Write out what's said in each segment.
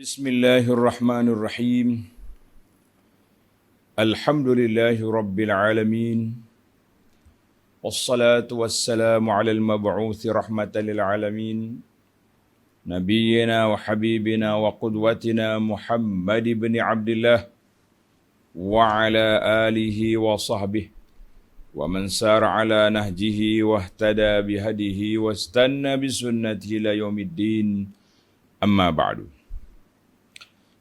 Bismillahirrahmanirrahim. Alhamdulillahi rabbil alamin. Wassalatu wassalamu ala al-mab'uthi rahmatan lil alamin. Nabiyyina wa habibina wa qudwatina Muhammad ibn Abdullah wa ala alihi wa sahbihi wa man sara ala nahjihi wa ihtada bihadihi wa istanna bisunnatihi ila yaumiddin. Amma ba'du.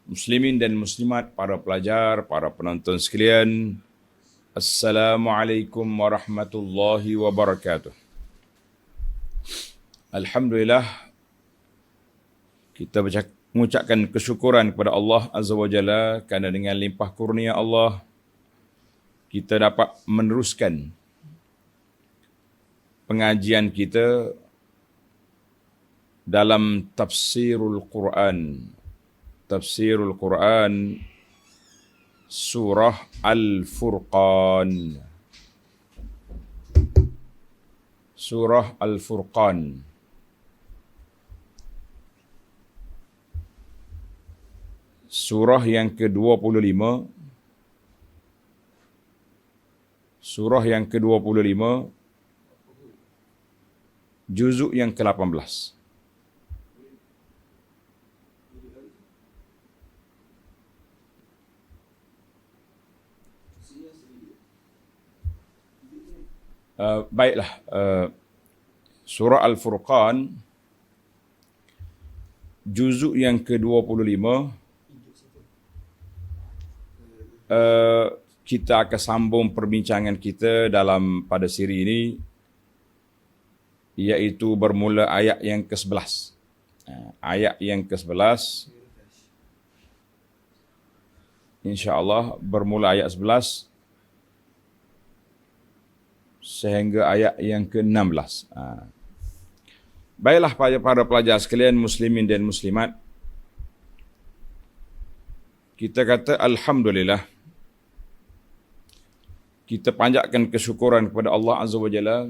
Muslimin dan muslimat, para pelajar, para penonton sekalian, Assalamualaikum warahmatullahi wabarakatuh. Alhamdulillah, kita mengucapkan kesyukuran kepada Allah Azza wa Jalla kerana dengan limpah kurnia Allah, kita dapat meneruskan pengajian kita dalam tafsirul Quran. Tafsirul Quran Surah Al-Furqan. Surah Al-Furqan. Surah yang ke-25. Surah yang ke-25. Juzuk yang ke-18. Baiklah, Surah Al-Furqan, juzuk yang ke-25, kita akan sambung perbincangan kita pada siri ini, iaitu bermula ayat yang ke-11. Ayat yang ke-11, insya-Allah bermula ayat 11 sehingga ayat yang ke-16. Baiklah para pelajar sekalian, muslimin dan muslimat, kita kata Alhamdulillah. Kita panjatkan kesyukuran kepada Allah Azza wa Jalla.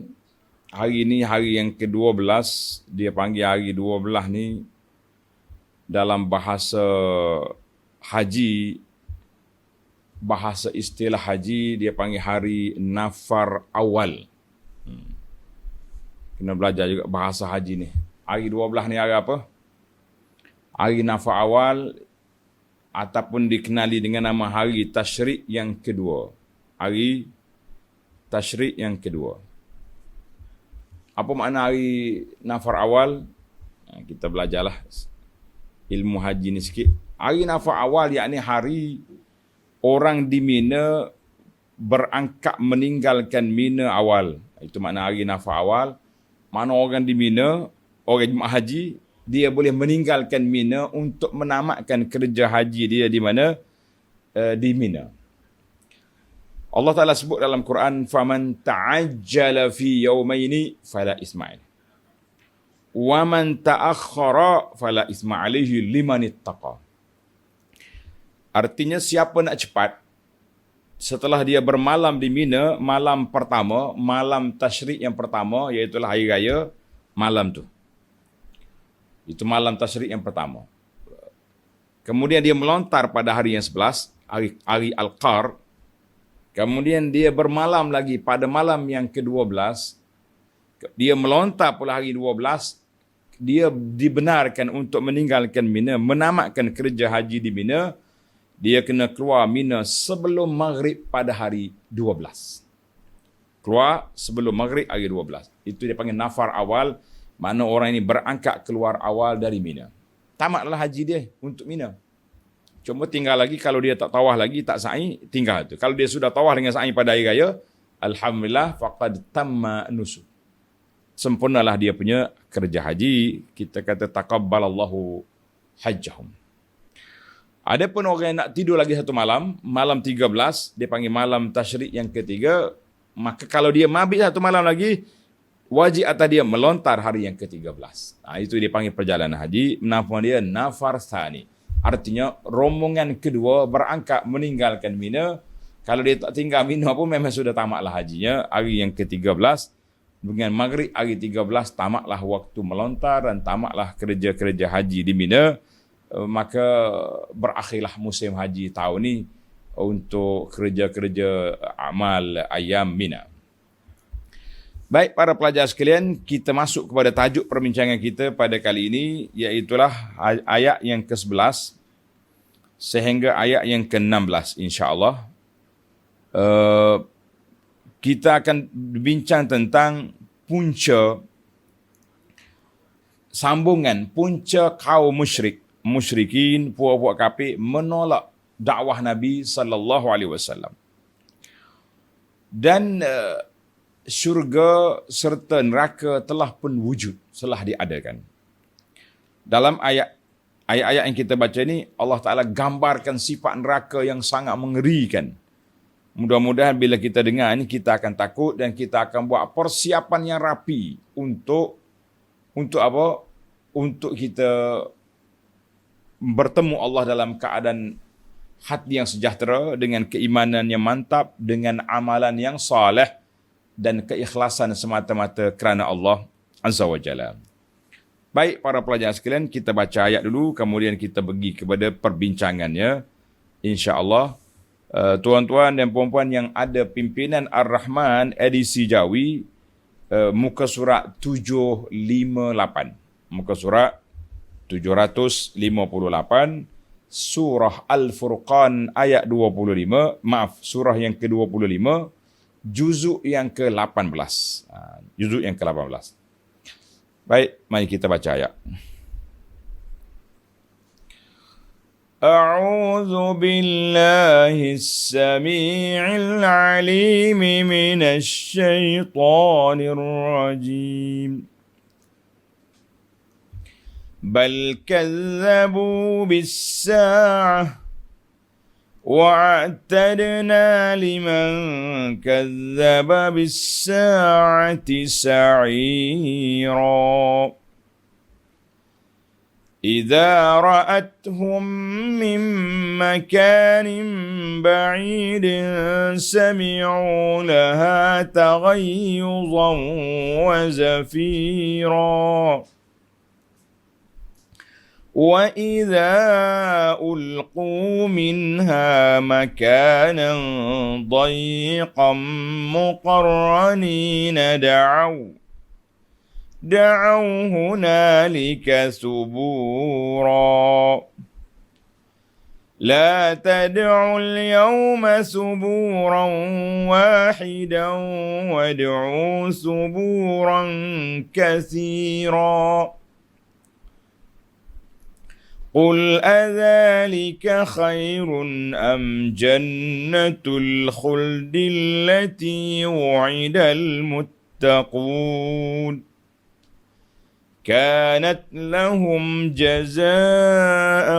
Hari ini hari yang ke-12, dia panggil hari 12 ni dalam bahasa haji, bahasa istilah haji, dia panggil hari nafar awal. Kena belajar juga bahasa haji ni. Hari 12 ni hari apa? Hari nafar awal, ataupun dikenali dengan nama hari tasyrik yang kedua. Hari tasyrik yang kedua. Apa makna hari nafar awal? Kita belajarlah ilmu haji ni sikit. Hari nafar awal yakni hari orang di Mina berangkat meninggalkan Mina awal. Itu makna hari nafar awal. Mana orang di Mina, orang jemaah haji, dia boleh meninggalkan Mina untuk menamatkan kerja haji dia di mana? Di Mina. Allah Ta'ala sebut dalam Quran, فَمَنْ تَعَجَّلَ فِي يَوْمَيْنِ فَلَا إِثْمَ عَلَيْهِ وَمَنْ تَأَخَّرَ فَلَا إِثْمَ عَلَيْهِ لِمَنِ اتَّقَى. Artinya siapa nak cepat, setelah dia bermalam di Mina, malam pertama, malam tasyrik yang pertama, iaitu hari raya, malam tu. Itu malam tasyrik yang pertama. Kemudian dia melontar pada hari yang 11, hari Al-Qar. Kemudian dia bermalam lagi pada malam yang ke-12. Dia melontar pula hari 12. Dia dibenarkan untuk meninggalkan Mina, menamatkan kerja haji di Mina. Dia kena keluar Mina sebelum maghrib pada hari 12. Keluar sebelum maghrib hari 12. Itu dia panggil nafar awal. Mana orang ini berangkat keluar awal dari Mina. Tamatlah haji dia untuk Mina. Cuma tinggal lagi, kalau dia tak tawaf lagi, tak sa'i, tinggal tu. Kalau dia sudah tawaf dengan sa'i pada hari raya, Alhamdulillah, faqad tamma nusuk. Sempurnalah dia punya kerja haji. Kita kata taqabbalallahu hajjahum. Adapun orang yang nak tidur lagi satu malam, malam 13, dia panggil malam tasyrik yang ketiga, maka kalau dia mabit satu malam lagi, wajib atas dia melontar hari yang ke-13. Itu dia panggil perjalanan haji. Nama dia nafar thani. Artinya rombongan kedua berangkat meninggalkan Mina. Kalau dia tak tinggal Mina pun memang sudah tamatlah hajinya. Hari yang ke-13, dengan maghrib hari 13, tamatlah waktu melontar dan tamatlah kerja-kerja haji di Mina. maka berakhirlah musim haji tahun ni untuk kerja-kerja amal ayam Mina. Baik para pelajar sekalian, kita masuk kepada tajuk perbincangan kita pada kali ini, iaitulah ayat yang ke-11 sehingga ayat yang ke-16 insya-Allah. Kita akan bincang tentang punca kaum musyrikin, puak-puak kafir menolak dakwah Nabi sallallahu alaihi wasallam. Dan syurga serta neraka telah pun wujud, telah diadakan. Dalam ayat-ayat yang kita baca ni, Allah Ta'ala gambarkan sifat neraka yang sangat mengerikan. Mudah-mudahan bila kita dengar ni, kita akan takut dan kita akan buat persiapan yang rapi untuk apa? Untuk kita bertemu Allah dalam keadaan hati yang sejahtera, dengan keimanan yang mantap, dengan amalan yang saleh dan keikhlasan semata-mata kerana Allah Azza wa Jalla. Baik para pelajar sekalian, kita baca ayat dulu, kemudian kita pergi kepada perbincangannya. InsyaAllah, tuan-tuan dan puan-puan yang ada pimpinan Ar-Rahman edisi Jawi, muka surat 758. Muka surat 758, surah Al-Furqan ayat 25, surah yang ke-25, juzuk yang ke-18. Juzuk yang ke-18. Baik, mari kita baca ayat. A'udzu billahis samii'il 'aliim minasy syaithaanir rajiim. Bal kazzabu bis-saa'ah وَأَعْتَدْنَا لِمَنْ كَذَّبَ بِالسَّاعَةِ سَعِيرًا إِذَا رَأَتْهُمْ مِنْ مَكَانٍ بَعِيدٍ سَمِعُوا لَهَا تَغَيُّظًا وَزَفِيرًا وَإِذَا أُلْقُوا مِنْهَا مَكَانًا ضَيِّقًا مُقَرَّنِينَ دَعَوْا هُنَالِكَ ثُبُورًا لَا تَدْعُوا الْيَوْمَ ثُبُورًا وَاحِدًا وَادْعُوا ثُبُورًا كَثِيرًا قُلْ أَذَلِكَ خَيْرٌ أَمْ جَنَّةُ الْخُلْدِ الَّتِي وُعِدَ الْمُتَّقُونَ كَانَتْ لَهُمْ جَزَاءً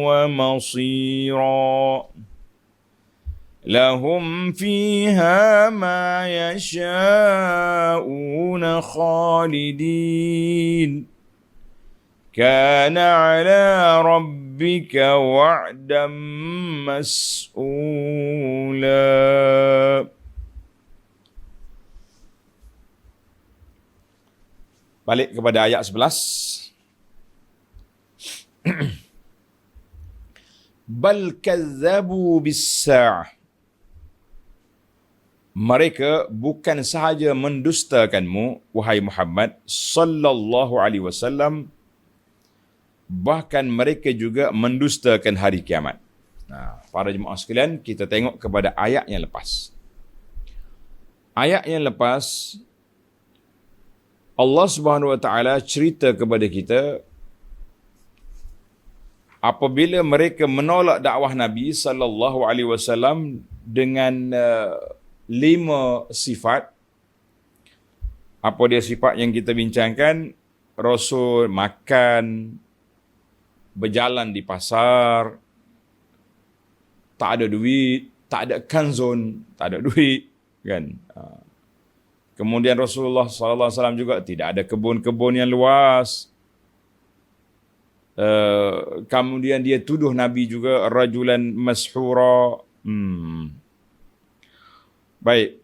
وَمَصِيرًا لَهُمْ فِيهَا مَا يَشَاءُونَ خَالِدِينَ كَانَ عَلَى رَبِّكَ وَعْدًا مَسْئُولًا. Balik kepada ayat 11. Bal kazzabu bis-sa'ah. Mereka bukan sahaja mendustakanmu, wahai Muhammad sallallahu alaihi wasallam, bahkan mereka juga mendustakan hari kiamat. Para jemaah sekalian, kita tengok kepada ayat yang lepas. Ayat yang lepas, Allah Subhanahu wa taala cerita kepada kita apabila mereka menolak dakwah Nabi sallallahu alaihi wasallam dengan 5 sifat. Apa dia sifat yang kita bincangkan? Rasul makan, berjalan di pasar, tak ada duit, tak ada kanzun, tak ada duit, kan? Kemudian Rasulullah SAW juga tidak ada kebun-kebun yang luas. Kemudian dia tuduh Nabi juga rajulan mashura. Baik.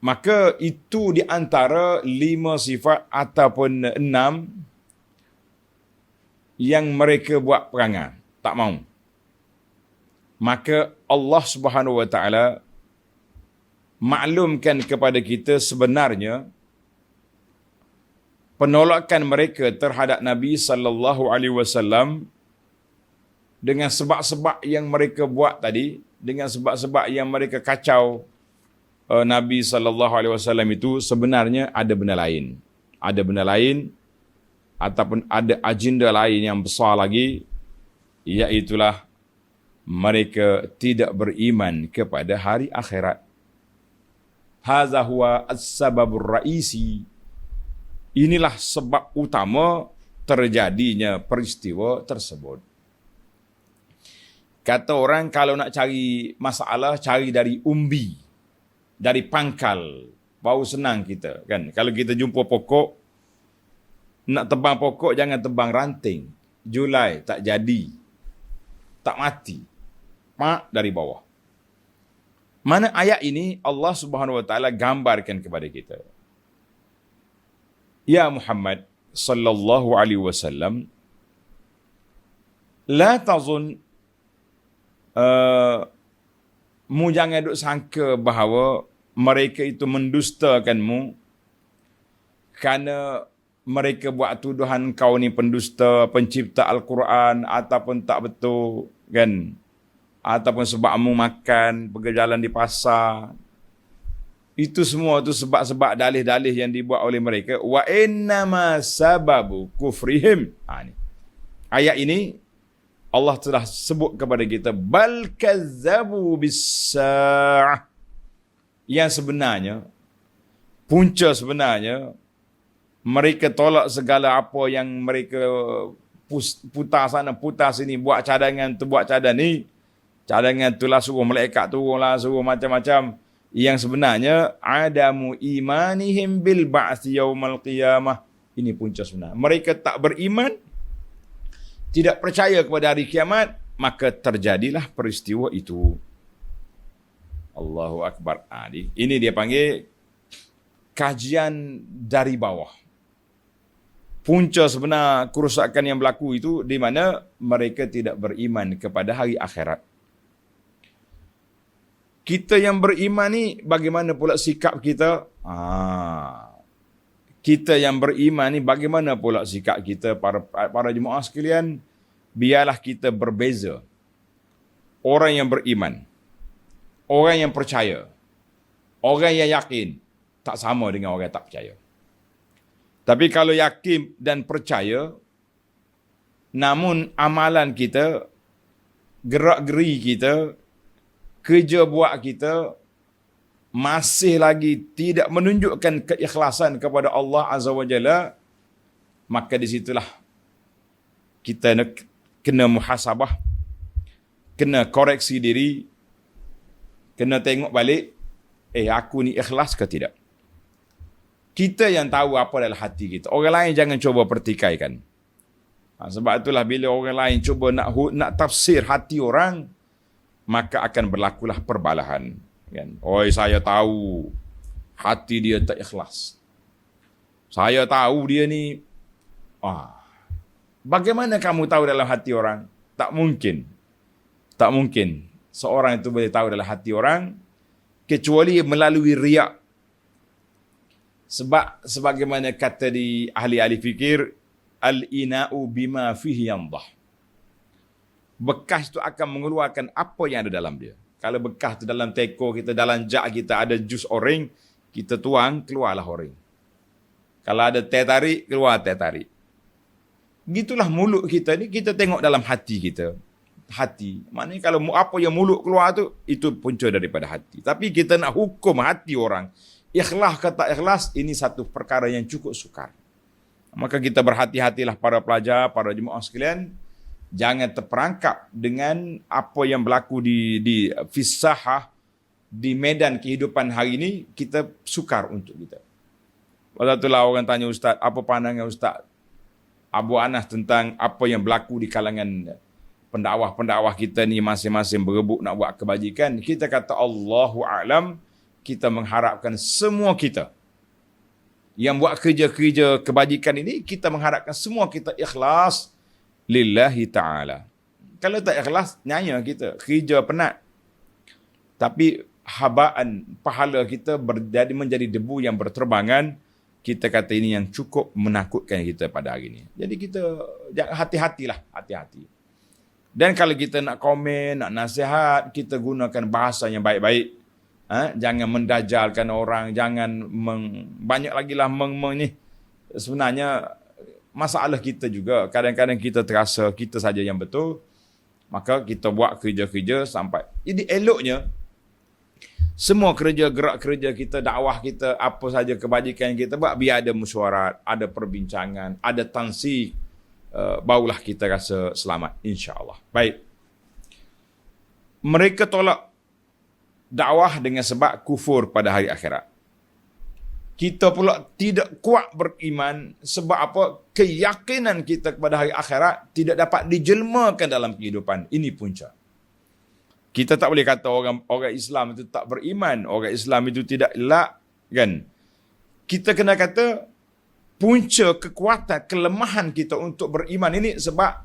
Maka itu di antara 5 sifat ataupun 6 yang mereka buat perangai. Tak mau. Maka Allah Subhanahu wa taala maklumkan kepada kita sebenarnya penolakan mereka terhadap Nabi sallallahu alaihi wasallam dengan sebab-sebab yang mereka buat tadi, dengan sebab-sebab yang mereka kacau Nabi sallallahu alaihi wasallam itu sebenarnya ada benda lain. Ada benda lain ataupun ada agenda lain yang besar lagi, iaitulah mereka tidak beriman kepada hari akhirat. Hadza huwa as-sababur raisi. Inilah sebab utama terjadinya peristiwa tersebut. Kata orang kalau nak cari masalah, cari dari umbi, dari pangkal, baru senang kita, kan? Kalau kita jumpa pokok, nak tebang pokok jangan tebang ranting. Julai tak jadi, tak mati. Mak dari bawah. Mana ayat ini Allah Subhanahu wa taala gambarkan kepada kita. Ya Muhammad sallallahu alaihi wasallam, la tazun mu jangan duk sangka bahawa mereka itu mendustakanmu kerana mereka buat tuduhan kau ni pendusta, pencipta Al-Quran ataupun tak betul, kan? Ataupun sebab kamu makan, berjalan di pasar. Itu semua tu sebab-sebab dalih-dalih yang dibuat oleh mereka. Wa innama sababu kufrihim. Ni. Ayat ini Allah telah sebut kepada kita, bal kazzabu bis-sa'ah. Yang sebenarnya, punca sebenarnya, mereka tolak segala apa yang mereka putar sana, putar sini, buat cadangan tu, buat cadangan ni. Cadangan tu lah suruh malaikat turun lah, suruh macam-macam. Yang sebenarnya, adamu imanihim bil ba'thi yaumal qiyamah. Ini punca sebenar. Mereka tak beriman, tidak percaya kepada hari kiamat, maka terjadilah peristiwa itu. Allahu Akbar. Ini dia panggil kajian dari bawah. Punca sebenar kerusakan yang berlaku itu di mana mereka tidak beriman kepada hari akhirat. Kita yang beriman ni bagaimana pula sikap kita? Kita yang beriman ni bagaimana pula sikap kita, para jemaah sekalian? Biarlah kita berbeza. Orang yang beriman, orang yang percaya, orang yang yakin tak sama dengan orang yang tak percaya. Tapi kalau yakin dan percaya, namun amalan kita, gerak-geri kita, kerja buat kita masih lagi tidak menunjukkan keikhlasan kepada Allah Azza wa Jalla, maka di situlah kita kena muhasabah, kena koreksi diri, kena tengok balik, aku ni ikhlas ke tidak? Kita yang tahu apa dalam hati kita. Orang lain jangan cuba pertikaikan. Sebab itulah bila orang lain cuba nak tafsir hati orang, maka akan berlakulah perbalahan. Kan? Saya tahu hati dia tak ikhlas. Saya tahu dia ni. Bagaimana kamu tahu dalam hati orang? Tak mungkin. Tak mungkin seorang itu boleh tahu dalam hati orang kecuali melalui riak. Sebab sebagaimana kata di ahli-ahli fikir, al-ina'u bima fihi yandah. Bekas tu akan mengeluarkan apa yang ada dalam dia. Kalau bekas tu dalam teko kita, dalam jak kita ada jus oren, kita tuang, keluarlah oren. Kalau ada teh tarik, keluar teh tarik. Gitulah mulut kita ni, kita tengok dalam hati kita. Hati. Maknanya kalau apa yang mulut keluar tu, itu punca daripada hati. Tapi kita nak hukum hati orang. Ikhlas ke tak ikhlas, ini satu perkara yang cukup sukar. Maka kita berhati-hatilah para pelajar, para jemaah sekalian. Jangan terperangkap dengan apa yang berlaku di fisahah, di medan kehidupan hari ini, kita sukar untuk kita. Lepas itulah orang tanya Ustaz, apa pandangan Ustaz Abu Anas tentang apa yang berlaku di kalangan pendakwah-pendakwah kita ni masing-masing berebut nak buat kebajikan. Kita kata Allahu a'lam, kita mengharapkan semua kita yang buat kerja-kerja kebajikan ini, kita mengharapkan semua kita ikhlas lillahi ta'ala. Kalau tak ikhlas, nyaya kita. Kerja penat. Tapi habaan pahala kita menjadi debu yang berterbangan. Kita kata ini yang cukup menakutkan kita pada hari ini. Jadi kita hati-hatilah. Hati-hati. Dan kalau kita nak komen, nak nasihat, kita gunakan bahasa yang baik-baik. Jangan mendajalkan orang. Jangan banyak lagi lah ni. Sebenarnya masalah kita juga. Kadang-kadang kita terasa kita saja yang betul. Maka kita buat kerja-kerja sampai. Jadi eloknya, semua gerak kerja kita, dakwah kita, apa saja kebajikan kita buat, biar ada mesyuarat, ada perbincangan, ada tansih, barulah kita rasa selamat, insya-Allah. Baik. Mereka tolak dakwah dengan sebab kufur pada hari akhirat. Kita pula tidak kuat beriman sebab apa? Keyakinan kita kepada hari akhirat tidak dapat dijelmakan dalam kehidupan. Ini punca. Kita tak boleh kata orang Islam itu tak beriman, orang Islam itu tidak elak, kan? Kita kena kata punca kekuatan, kelemahan kita untuk beriman ini sebab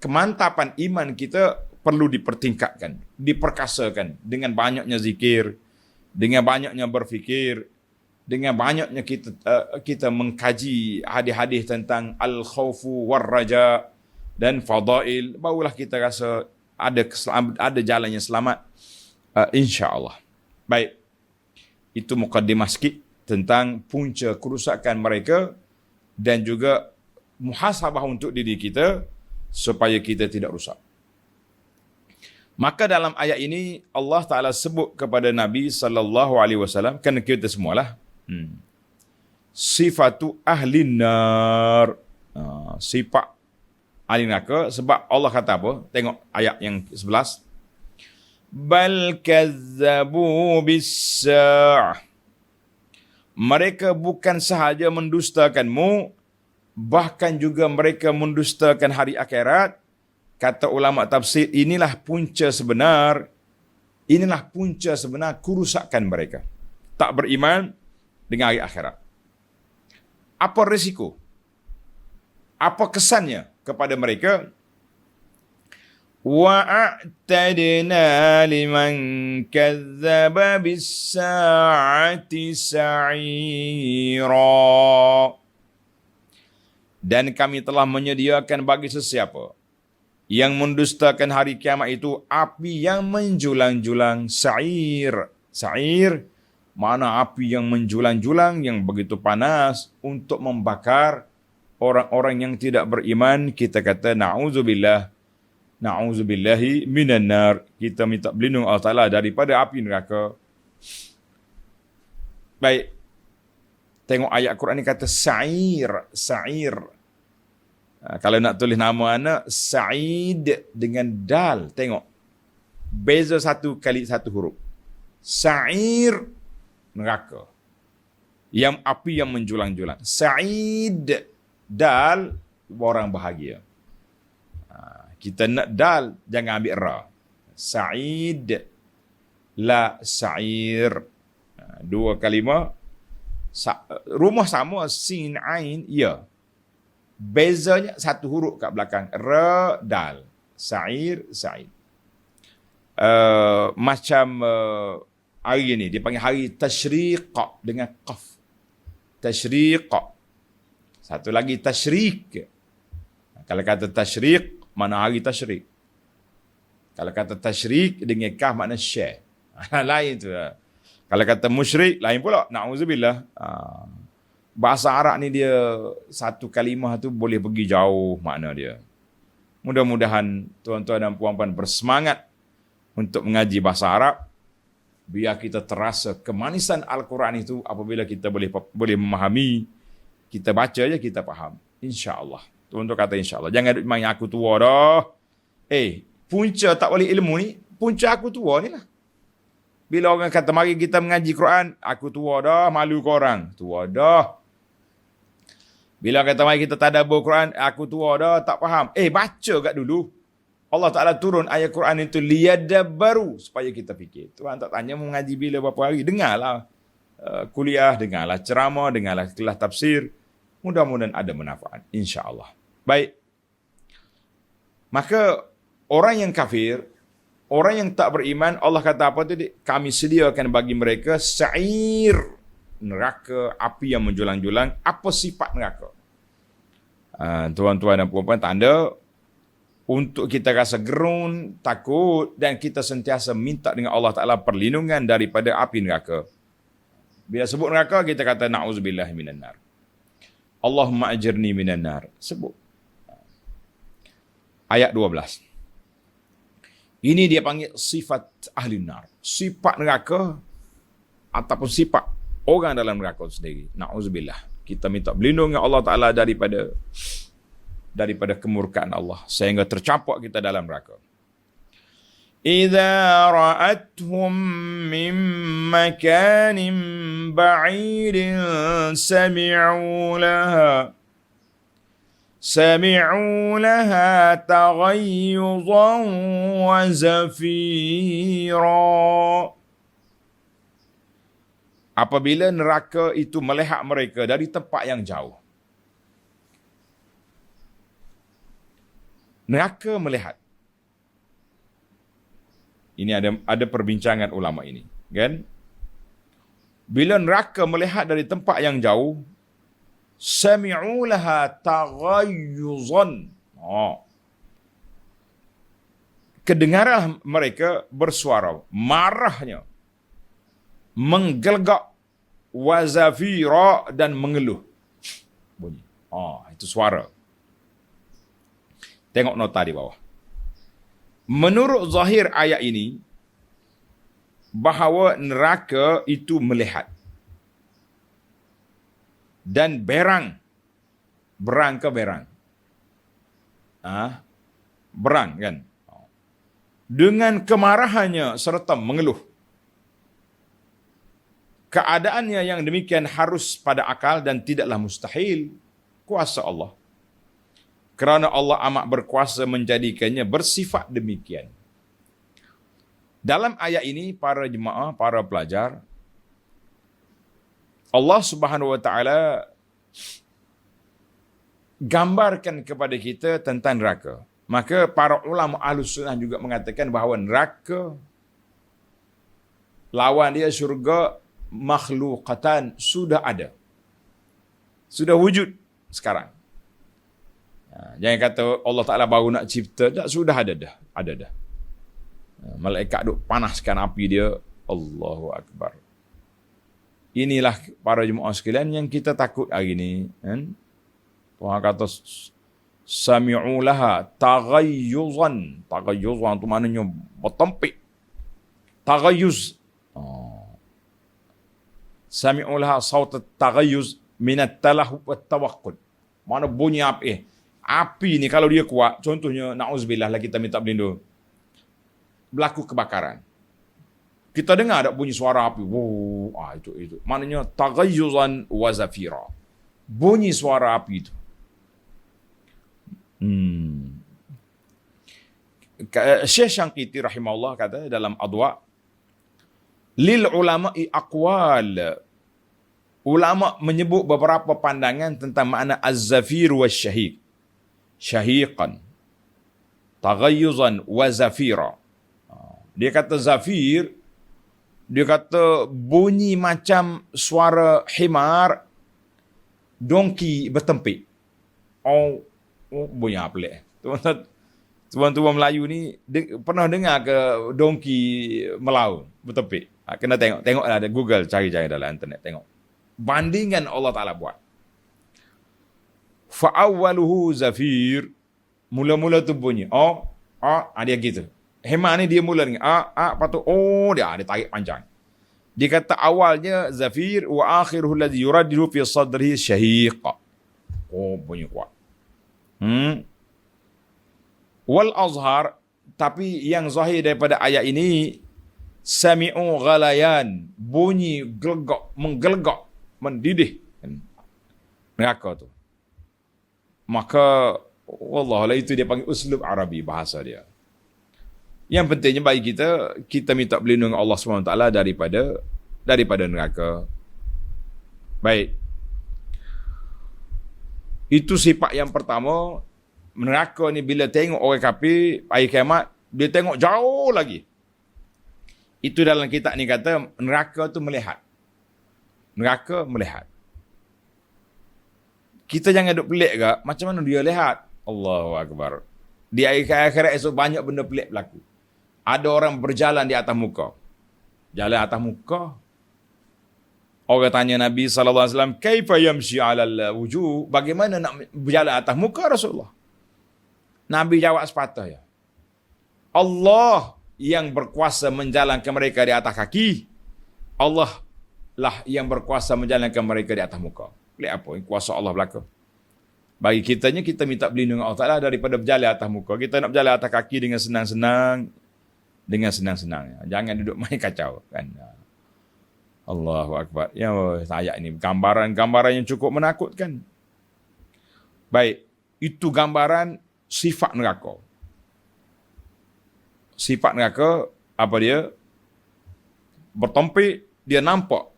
kemantapan iman kita perlu dipertingkatkan, diperkasakan dengan banyaknya zikir, dengan banyaknya berfikir, dengan banyaknya kita mengkaji hadis-hadis tentang al-khawfu war-raja dan fadail, barulah kita rasa ada jalan yang selamat, insya-Allah. Baik. Itu mukaddimah sikit tentang punca kerusakan mereka dan juga muhasabah untuk diri kita supaya kita tidak rusak. Maka dalam ayat ini Allah Taala sebut kepada Nabi sallallahu alaihi wasallam, kan kita semualah, sifatu ahli nar, sifat ahli neraka. Sebab Allah kata apa? Tengok ayat yang 11. Bal kazzabu bis-sa'ah. Mereka bukan sahaja mendustakanmu, bahkan juga mereka mendustakan hari akhirat. Kata ulama tafsir, inilah punca sebenar kerusakan mereka. Tak beriman dengan hari akhirat. Apa risiko? Apa kesannya kepada mereka? Wa'atadna liman kazzaba bis-sa'ati sa'ira. Dan kami telah menyediakan bagi sesiapa yang mendustakan hari kiamat itu api yang menjulang-julang, sa'ir. Sa'ir mana api yang menjulang-julang, yang begitu panas untuk membakar orang-orang yang tidak beriman. Kita kata na'udzubillahi minan nar. Kita minta berlindung Allah Ta'ala daripada api neraka. Baik. Tengok ayat Quran ni kata sa'ir. Kalau nak tulis nama anak, Sa'id dengan dal. Tengok. Beza satu kali satu huruf. Sa'ir, neraka. Yang api yang menjulang-julang. Sa'id, dal, orang bahagia. Kita nak dal, jangan ambil ra. Sa'id, la sa'ir. Dua kalimah. Rumah sama, sin, ain, ya. Bezanya satu huruf kat belakang. Ra, dal. Sa'ir, sa'id. Macam hari ni, dia panggil hari tashriq dengan qaf. Tashriq. Satu lagi tashrik. Kalau kata tashriq, mana hari tashrik. Kalau kata tashrik dengan kaf makna syekh. Lain tu. Kalau kata musyrik, lain pula. Na'udzubillah. Bahasa Arab ni dia satu kalimah tu boleh pergi jauh makna dia. Mudah-mudahan tuan-tuan dan puan-puan bersemangat untuk mengaji bahasa Arab. Biar kita terasa kemanisan Al-Quran itu apabila kita boleh memahami. Kita baca je kita faham. InsyaAllah. Tuan-tuan kata insyaAllah. Jangan main aku tua dah. Punca tak boleh ilmu ni, punca aku tua ni lah. Bila orang kata mari kita mengaji Quran, aku tua dah, malu korang. Tua dah. Bila kata mari kita tadabbur Quran, aku tua dah, tak faham. Baca kat dulu. Allah Ta'ala turun ayat Quran itu liyadabbaru, supaya kita fikir. Tuhan tak tanya mengaji bila berapa hari. Dengarlah kuliah, dengarlah ceramah, dengarlah kelas tafsir. Mudah-mudahan ada manfaat. InsyaAllah. Baik. Maka orang yang kafir, orang yang tak beriman, Allah kata apa tadi? Kami sediakan bagi mereka sa'ir, neraka api yang menjulang-julang. Apa sifat neraka? Tuan-tuan dan puan-puan, tanda untuk kita rasa gerun, takut dan kita sentiasa minta dengan Allah Ta'ala perlindungan daripada api neraka. Bila sebut neraka, kita kata na'udzubillah minan nar. Allahumma ajirni minan nar. Sebut. Ayat 12. Ini dia panggil sifat ahli nar. Sifat neraka ataupun sifat orang dalam neraka sendiri. Na'udzubillah. Kita minta berlindung dengan Allah Ta'ala daripada kemurkaan Allah sehingga tercampak kita dalam neraka. Idza ra'atuhum min makanin ba'idin sami'u laha taghayyuzan wa zafira. Apabila neraka itu melihat mereka dari tempat yang jauh. Neraka melihat. Ini ada perbincangan ulama ini, kan? Bila neraka melihat dari tempat yang jauh, sami'u laha taghayyuzan. Kedengaran mereka bersuara, marahnya, menggelgak, wazafira dan mengeluh. Bunyi. Itu suara. Tengok nota di bawah. Menurut zahir ayat ini, bahawa neraka itu melihat. Dan berang. Berang ke berang? Berang kan? Dengan kemarahannya serta mengeluh. Keadaannya yang demikian harus pada akal dan tidaklah mustahil. Kuasa Allah. Kerana Allah amat berkuasa menjadikannya bersifat demikian. Dalam ayat ini, para jemaah, para pelajar, Allah Subhanahu Wa Taala gambarkan kepada kita tentang neraka. Maka para ulama Ahlus Sunnah juga mengatakan bahawa neraka, lawan dia syurga, makhlukatan, sudah ada. Sudah wujud sekarang. Jangan kata Allah Ta'ala baru nak cipta. Tak, sudah ada dah. Ada dah. Malaikat duk panaskan api dia. Allahu Akbar. Inilah para jemaah sekalian yang kita takut hari ni. Kan? Tuhan kata, sami'u laha taghayyuzan. Taghayyuzan tu maknanya bertempik. Taghayyuz. Sami'u laha sawt taghayyuz minat talahub wa tawaqqud. Mana bunyi api. Api ni kalau dia kuat, contohnya, na'udzubillah lah kita minta berlindung, berlaku kebakaran. Kita dengar ada bunyi suara api. Itu. Maknanya taghayyuzan wa zafira. Bunyi suara api itu. Syekh Syangkiti rahimahullah kata dalam Adwa, lil ulama'i aqwal. Ulama menyebut beberapa pandangan tentang makna az-zafir wa syahiq. Syahiqan, taghayyuzan wa zafira. Dia kata zafir, dia kata bunyi macam suara himar, dongki bertempik. Bunyi apa pelik. Tuan-tuan Melayu ni pernah dengar ke dongki melaut bertempik? Kena tengok ada Google, cari dalam internet, tengok. Bandingan Allah Ta'ala buat. Fa'awwaluhu zafir. Mula-mula tu bunyi. Dia gitu. Hemar ni dia mula ni. Lepas tu, dia tarik panjang. Dia kata awalnya zafir wa akhiruhu alladhi yuraddidu fi sadrihi syahiq. Bunyi kuat. Wal azhar, tapi yang zahir daripada ayat ini, sami'u ghalayan. Bunyi gelegak, menggelegak, mendidih. Neraka tu. Maka wallah itu dia panggil uslub Arabi, bahasa dia. Yang pentingnya bagi kita minta berlindung Allah SWT daripada neraka. Baik. Itu sifat yang pertama, neraka ni bila tengok orang kafir, hari kiamat, dia tengok jauh lagi. Itu dalam kitab ni kata, neraka tu melihat. Neraka melihat. Kita jangan duk pelik ke, macam mana dia lihat? Allahu Akbar. Di akhirat esok banyak benda pelik berlaku. Ada orang berjalan di atas muka. Jalan atas muka. Orang tanya Nabi SAW, kaifa yamshi alal wujuh? Bagaimana nak berjalan atas muka Rasulullah? Nabi jawab sepatah ya. Allah yang berkuasa menjalankan mereka di atas kaki. Allah lah yang berkuasa menjalankan mereka di atas muka. Lihat apa? Kuasa Allah belaka. Bagi kitanya, kita minta perlindungan Allah Ta'ala daripada berjalan atas muka. Kita nak berjalan atas kaki dengan senang-senang. Dengan senang-senang. Jangan duduk main kacau. Kan? Allahu Akbar. Ya, ayat ini gambaran-gambaran yang cukup menakutkan. Baik. Itu gambaran sifat neraka. Sifat neraka, apa dia? Bertempik, dia nampak.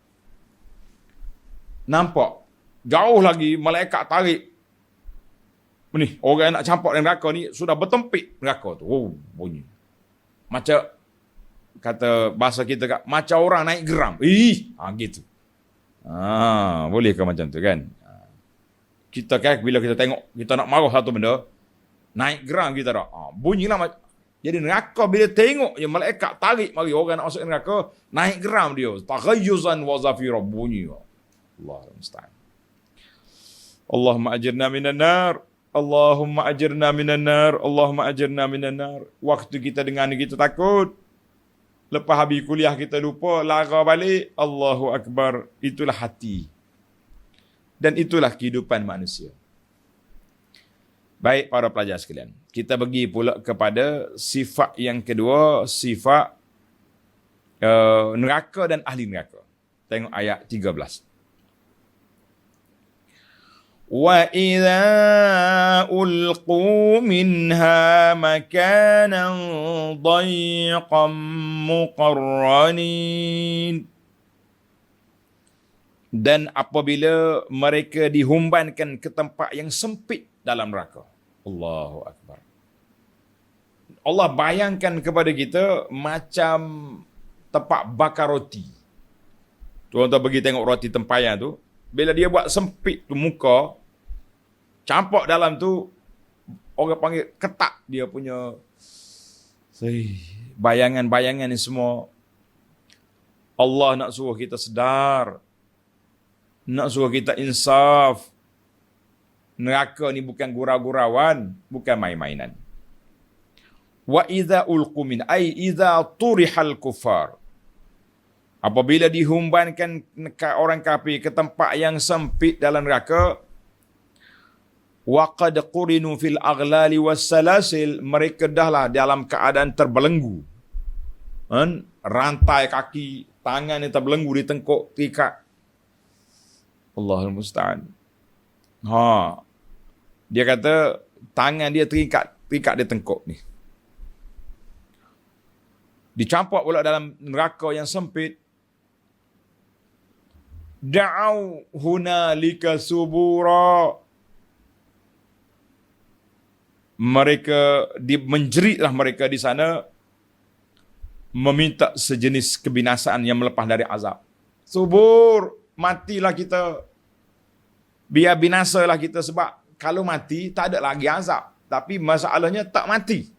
Jauh lagi, malaikat tarik. Ni, orang yang nak campak dengan neraka ni, sudah bertempik neraka tu. Oh, bunyi. Macam, kata bahasa kita, macam orang naik geram. Gitu. Boleh ke macam tu kan? Kita kan, bila kita tengok, kita nak marah satu benda, naik geram kita dah. Bunyilah macam. Jadi neraka bila tengok yang malaikat tarik mari orang nak masuk neraka, naik geram dia. Taghayyuzan wa zafira, bunyi. Allahu musta'an. Allahumma ajirna minan nar. Allahumma ajirna minan nar. Allahumma ajirna minan nar. Waktu kita dengar ni kita takut. Lepas habis kuliah kita lupa, lara balik. Allahu Akbar. Itulah hati. Dan itulah kehidupan manusia. Baik para pelajar sekalian, kita pergi pula kepada sifat yang kedua, sifat neraka dan ahli neraka. Tengok ayat 13. Wa idza ulqu minha makanan dayiqan muqarranin. Dan apabila mereka dihumbankan ke tempat yang sempit dalam neraka. Allahu Akbar. Allah bayangkan kepada kita macam tempat bakar roti. Tuan-tuan pergi tengok roti tempayan tu. Bila dia buat sempit tu muka, campak dalam tu, orang panggil ketak dia punya bayangan-bayangan ni semua. Allah nak suruh kita sedar. Nak suruh kita insaf. Neraka ni bukan gurau-gurauan, bukan main-mainan. Wa idza ulqu min ay idza turihal kufar. Apabila dihumbankan orang kafir ke tempat yang sempit dalam neraka, wa qad qurinu fil aghlali was salasil, mereka dahlah dalam keadaan terbelenggu. Rantai kaki, tangan yang terbelenggu di tengkuk, terikat. Allahul musta'an. Dia kata tangan dia terikat di tengkuk ni. Dicampak pula dalam neraka yang sempit. Da'au hunalika subura. Mereka menjeritlah mereka di sana meminta sejenis kebinasaan yang melepas dari azab. Subur, matilah kita. Biar binasalah kita sebab kalau mati, tak ada lagi azab. Tapi masalahnya tak mati.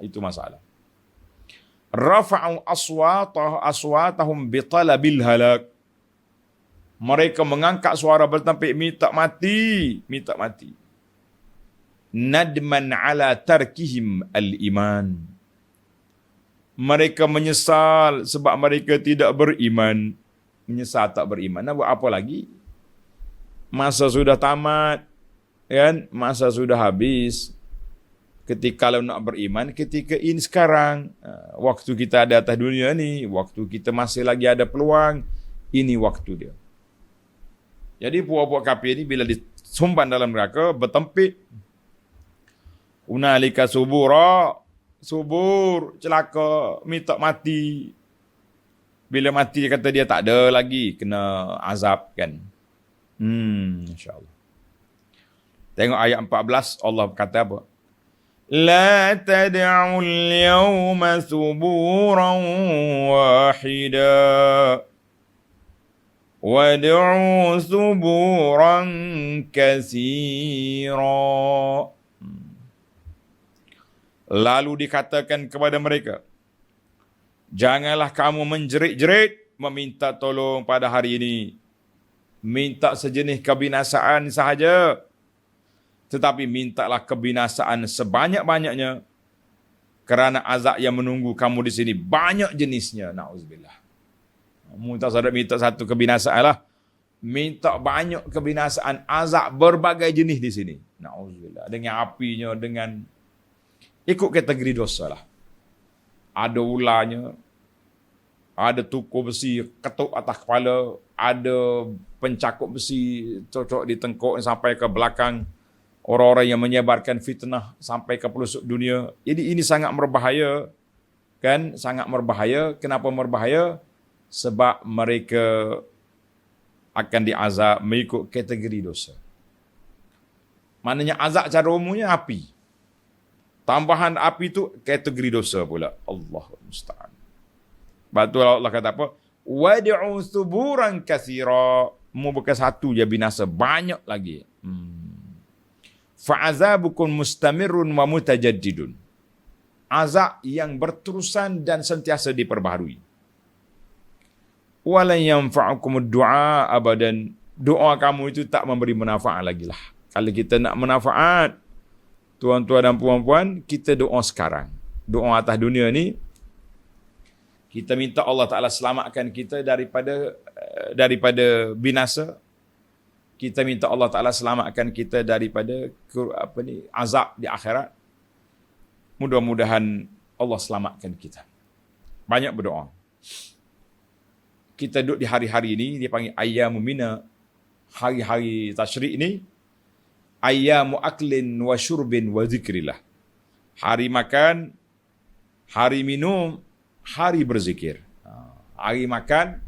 Itu masalah. Rafa'u aswatahum bitalabil halak. Mereka mengangkat suara bertempik, minta mati. Nadman ala tarkihim al-iman. Mereka menyesal sebab mereka tidak beriman. Menyesal tak beriman. Nak buat apa lagi? Masa sudah tamat. Kan? Masa sudah habis. Ketika kalau nak beriman, ketika ini sekarang. Waktu kita ada atas dunia ni, waktu kita masih lagi ada peluang, ini waktu dia. Jadi puak-puak kafir ni bila disumban dalam neraka, bertempik. Unalika subura, subur, celaka, minta mati. Bila mati, dia kata dia tak ada lagi kena azab kan. InsyaAllah. Tengok ayat 14, Allah kata apa? La tad'u al-yawma thuburan wahida wad'u thuburan katsira. Lalu dikatakan kepada mereka, janganlah kamu menjerit-jerit meminta tolong pada hari ini. Minta sejenis kebinasaan sahaja. Tetapi mintalah kebinasaan sebanyak-banyaknya. Kerana azab yang menunggu kamu di sini banyak jenisnya. Na'udzubillah. Kamu tak sadar minta satu kebinasaan lah. Minta banyak kebinasaan, azab berbagai jenis di sini. Na'udzubillah. Dengan apinya, dengan ikut kategori dosa lah. Ada ularnya, ada tuku besi ketuk atas kepala, ada pencakup besi cocok di tengkuk sampai ke belakang, orang-orang yang menyebarkan fitnah sampai ke pelosok dunia. Jadi ini sangat berbahaya, kan? Sangat berbahaya. Kenapa berbahaya? Sebab mereka akan diazab mengikut kategori dosa. Maknanya azab cara umumnya api. Tambahan api itu kategori dosa pula. Allahu musta'an. Betul Allah kata apa? Wad'u thuburan katsira. Mu bukan satu je binasa, banyak lagi. Fa'azabukum mustamirun wa mutajaddidun. Azab yang berterusan dan sentiasa diperbaharui. Walan yanfa'ukum ad-du'a abadan. Doa kamu itu tak memberi manfaat lagi lah. Kalau kita nak manfaat, tuan-tuan dan puan-puan, kita doa sekarang. Doa atas dunia ni, kita minta Allah Ta'ala selamatkan kita daripada binasa. Kita minta Allah Ta'ala selamatkan kita daripada azab di akhirat. Mudah-mudahan Allah selamatkan kita. Banyak berdoa. Kita duduk di hari-hari ini, dia panggil ayyamu mina. Hari-hari tasyrik ni, ayyamu aklin wa syurbin wa zikrillah. Hari makan, hari minum, hari berzikir. Hari makan,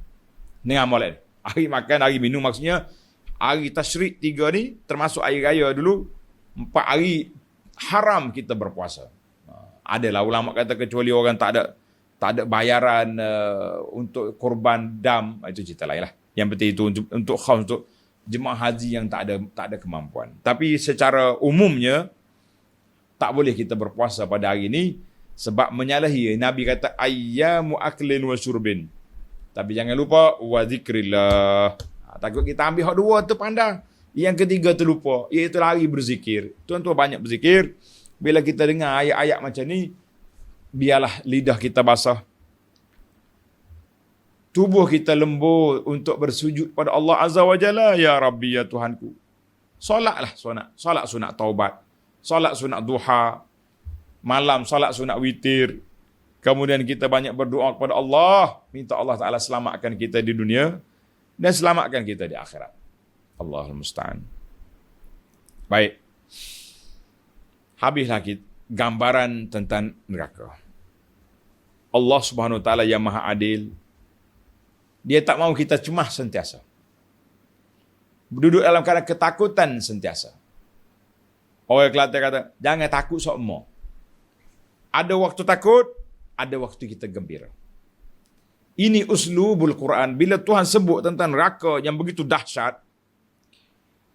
ni amal. Hari makan, hari minum maksudnya, hari tasyrik 3 ni, termasuk hari raya dulu, 4 hari haram kita berpuasa. Adalah ulama kata kecuali orang tak ada bayaran untuk korban dam, itu cerita lain lah. Yang penting itu untuk khaus, untuk jemaah haji yang tak ada kemampuan. Tapi secara umumnya, tak boleh kita berpuasa pada hari ini, sebab menyalahi. Nabi kata, ayyamu aklin wa syurbin. Tapi jangan lupa, wa zikrillah. Takut kita ambil hak dua tu pandang. Yang ketiga tu lupa, iaitu hari berzikir. Tuan-tuan banyak berzikir. Bila kita dengar ayat-ayat macam ni, biarlah lidah kita basah. Tubuh kita lembut untuk bersujud pada Allah Azza wa Jalla. Ya Rabbi, ya Tuhanku. Solatlah sunat. Solat sunat taubat. Solat sunat duha. Malam solat sunat witir. Kemudian kita banyak berdoa kepada Allah. Minta Allah Ta'ala selamatkan kita di dunia. Dan selamatkan kita di akhirat. Allahul Musta'an. Baik. Habislah kita gambaran tentang neraka. Allah Subhanahu Wa Ta'ala yang Maha Adil. Dia tak mahu kita cemas sentiasa. Duduk dalam keadaan ketakutan sentiasa. Orang Kelantan kata, jangan takut sokmo. Ada waktu takut, ada waktu kita gembira. Ini uslubul Quran. Bila Tuhan sebut tentang neraka yang begitu dahsyat,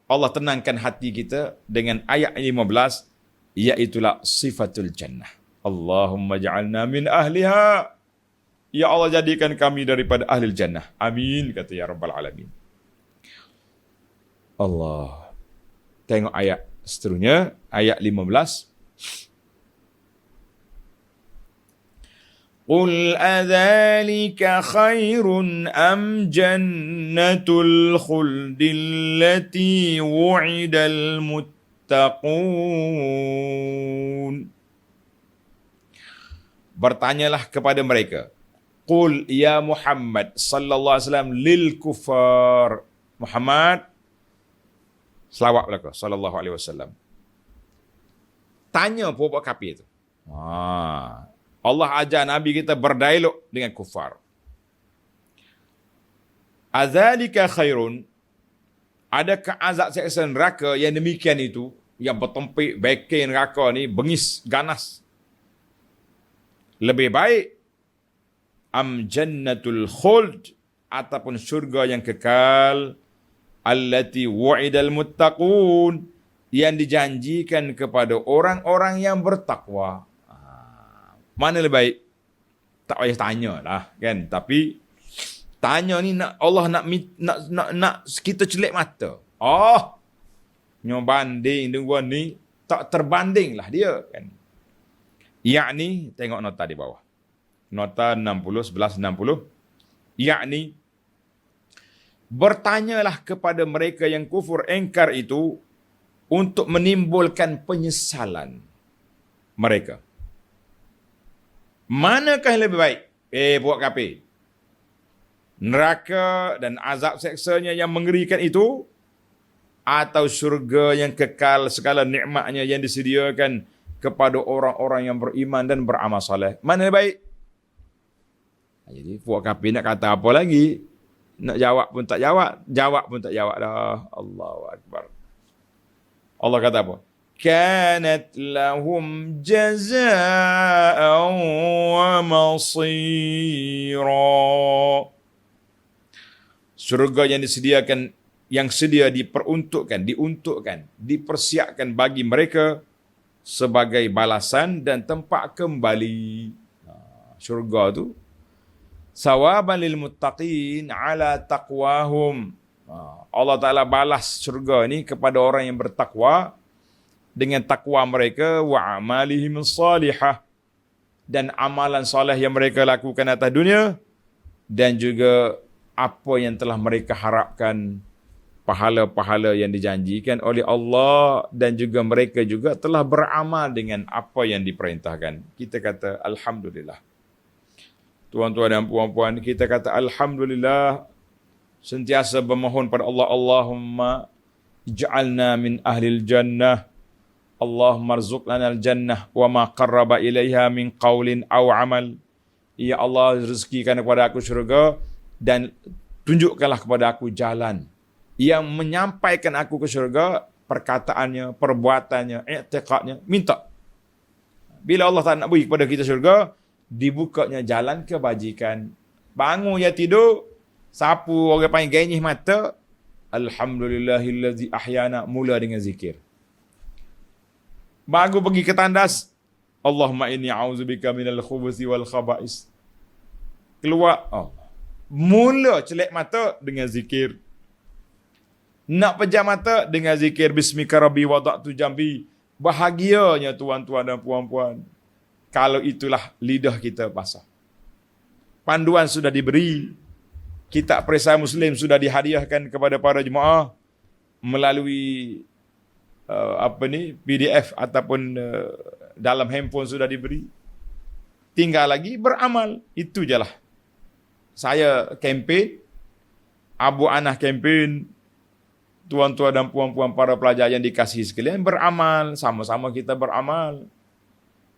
Allah tenangkan hati kita dengan ayat 15, iaitulah sifatul jannah. Allahumma ja'alna min ahliha. Ya Allah, jadikan kami daripada ahli jannah. Amin, kata ya Rabbal Alamin. Allah. Tengok ayat seterusnya, ayat 15. Qul adzalika khairun am jannatul khuldil lati wu'idal muttaqun. Bertanyalah kepada mereka. Qul ya Muhammad sallallahu alaihi wasallam lil kufar. Muhammad selawat belaka sallallahu alaihi wasallam. Tanya puak kafir itu. Allah ajar Nabi kita berdialog dengan kufar. Adzalika khairun, adakah azab seksa neraka yang demikian itu? yang bertempik, beken neraka ni, bengis, ganas. Lebih baik am jannatul khuld, ataupun syurga yang kekal, allati wa'idal muttaqun, yang dijanjikan kepada orang-orang yang bertakwa. Mana lebih baik? Tak payah tanya lah kan. Tapi tanya ni nak Allah nak kita celik mata. Oh, banding dengan ni tak terbanding lah dia kan. Yakni, tengok nota di bawah. Nota 60, 1160. Yakni, bertanyalah kepada mereka yang kufur engkar itu untuk menimbulkan penyesalan mereka. Manakah yang lebih baik? Buat kafir. Neraka dan azab seksanya yang mengerikan itu, atau syurga yang kekal segala nikmatnya yang disediakan kepada orang-orang yang beriman dan beramal soleh. Mana lebih baik? Jadi puak kafir nak kata apa lagi? Nak jawab pun tak jawab. Jawab pun tak jawab dah. Allahu Akbar. Allah kata apa? Kanat lahum jaza'an wa masira. Surga yang disediakan, yang sedia diuntukkan, dipersiapkan bagi mereka sebagai balasan dan tempat kembali. Syurga tu sawaban lil muttaqin ala taqwahum. Allah Ta'ala balas syurga ni kepada orang yang bertakwa dengan takwa mereka, wa amalihim salihah, dan amalan soleh yang mereka lakukan atas dunia, dan juga apa yang telah mereka harapkan, pahala-pahala yang dijanjikan oleh Allah, dan juga mereka juga telah beramal dengan apa yang diperintahkan. Kita kata alhamdulillah. Tuan-tuan dan puan-puan, kita kata alhamdulillah, sentiasa bermohon pada Allah, Allahumma ij'alna min ahlil jannah, Allahumma rzuq lana al-jannah wa ma qarraba ilaiha min qaulin aw amal. Ya Allah, rezekikan kepada aku syurga dan tunjukkanlah kepada aku jalan yang menyampaikan aku ke syurga, perkataannya, perbuatannya, i'tiqadnya, minta. Bila Allah tak nak beri kepada kita syurga, dibukanya jalan kebajikan. Bangun ya tidur, sapu orang panggil genyih mata, alhamdulillahillazi ahyana, mula dengan zikir. Baru pergi ke tandas, Allahumma inni a'udzubika minal khubuthi wal khaba'is. Keluar, mula celek mata dengan zikir. Nak pejam mata dengan zikir bismika rabbi wada'tu jambi. Bahagianya tuan-tuan dan puan-puan, kalau itulah lidah kita basah. Panduan sudah diberi, kitab perisai Muslim sudah dihadiahkan kepada para jemaah melalui PDF ataupun dalam handphone sudah diberi. Tinggal lagi beramal. Itu je lah. Saya kempen, Abu Anah kempen, tuan-tuan dan puan-puan para pelajar yang dikasihi sekalian, beramal. Sama-sama kita beramal.